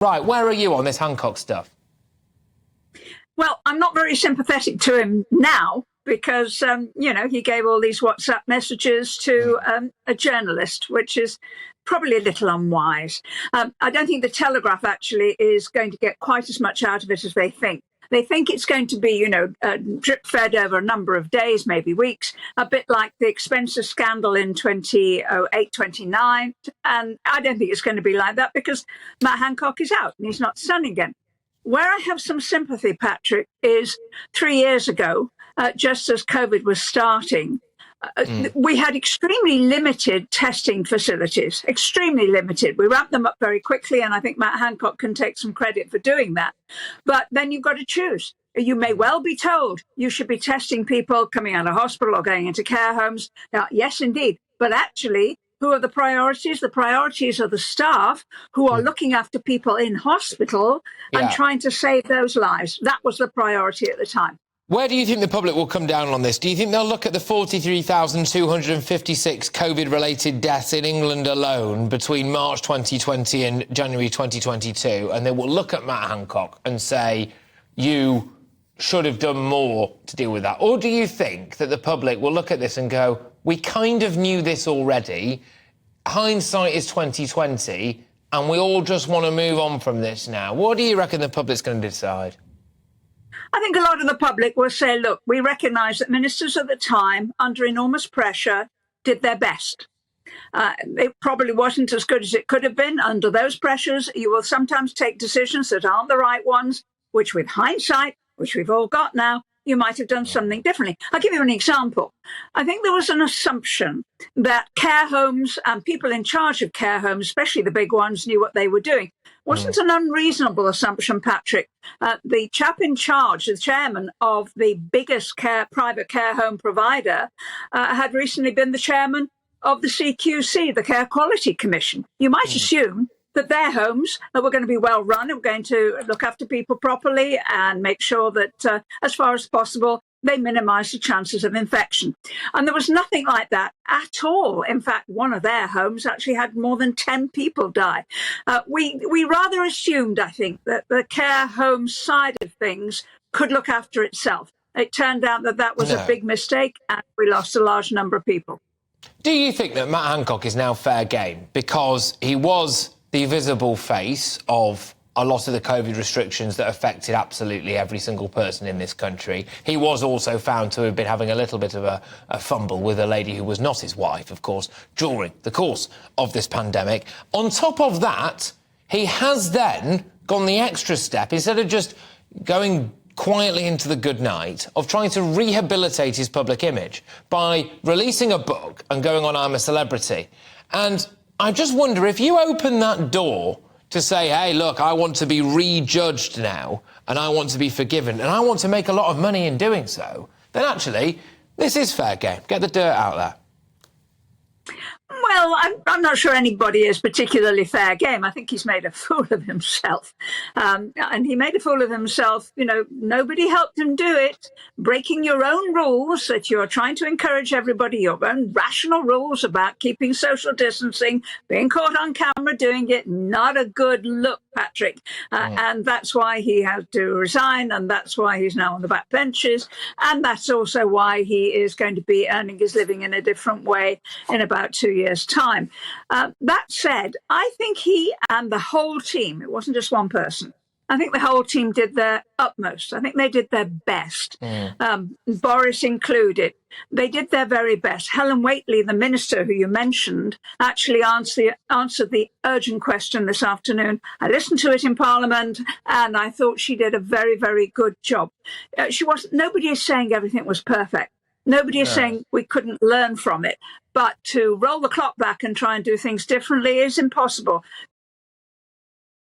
Right, where are you on this Hancock stuff? Well, I'm not very sympathetic to him now because, he gave all these WhatsApp messages to a journalist, which is probably a little unwise. I don't think the Telegraph actually is going to get quite as much out of it as they think. They think it's going to be, drip-fed over a number of days, maybe weeks, a bit like the expenses scandal in 2008, 29. And I don't think it's going to be like that because Matt Hancock is out and he's not Sun again. Where I have some sympathy, Patrick, is 3 years ago, just as COVID was starting, we had extremely limited testing facilities, extremely limited. We ramped them up very quickly, and I think Matt Hancock can take some credit for doing that. But then you've got to choose. You may well be told you should be testing people coming out of hospital or going into care homes. Now, yes, indeed. But actually, who are the priorities? The priorities are the staff who are looking after people in hospital and trying to save those lives. That was the priority at the time. Where do you think the public will come down on this? Do you think they'll look at the 43,256 COVID-related deaths in England alone between March 2020 and January 2022, and they will look at Matt Hancock and say, you should have done more to deal with that? Or do you think that the public will look at this and go, we kind of knew this already, hindsight is 2020, and we all just want to move on from this now? What do you reckon the public's going to decide? I think a lot of the public will say, look, we recognise that ministers at the time, under enormous pressure, did their best. It probably wasn't as good as it could have been. Under those pressures, you will sometimes take decisions that aren't the right ones, which with hindsight, which we've all got now, you might have done something differently. I'll give you an example. I think there was an assumption that care homes and people in charge of care homes, especially the big ones, knew what they were doing. Wasn't an unreasonable assumption, Patrick. The chap in charge, the chairman of the biggest private care home provider, had recently been the chairman of the CQC, the Care Quality Commission. You might assume that their homes were going to be well run, were going to look after people properly and make sure that, as far as possible, they minimise the chances of infection. And there was nothing like that at all. In fact, one of their homes actually had more than 10 people die. We rather assumed, I think, that the care home side of things could look after itself. It turned out that that was a big mistake and we lost a large number of people. Do you think that Matt Hancock is now fair game because he was the visible face of a lot of the COVID restrictions that affected absolutely every single person in this country? He was also found to have been having a little bit of a fumble with a lady who was not his wife, of course, during the course of this pandemic. On top of that, he has then gone the extra step, instead of just going quietly into the good night, of trying to rehabilitate his public image by releasing a book and going on I'm a Celebrity. And I just wonder, if you open that door to say, hey, look, I want to be rejudged now and I want to be forgiven and I want to make a lot of money in doing so, then actually this is fair game. Get the dirt out there. Well, I'm not sure anybody is particularly fair game. I think he's made a fool of himself. And he made a fool of himself. Nobody helped him do it. Breaking your own rules that you're trying to encourage everybody, your own rational rules about keeping social distancing, being caught on camera doing it, not a good look, Patrick. And that's why he had to resign. And that's why he's now on the back benches. And that's also why he is going to be earning his living in a different way in about 2 years' time. That said, I think he and the whole team, it wasn't just one person, I think the whole team did their utmost. I think they did their best. Boris included. They did their very best. Helen Whately, the minister who you mentioned, actually answered the urgent question this afternoon. I listened to it in Parliament and I thought she did a very, very good job. Nobody is saying everything was perfect. Nobody is saying we couldn't learn from it. But to roll the clock back and try and do things differently is impossible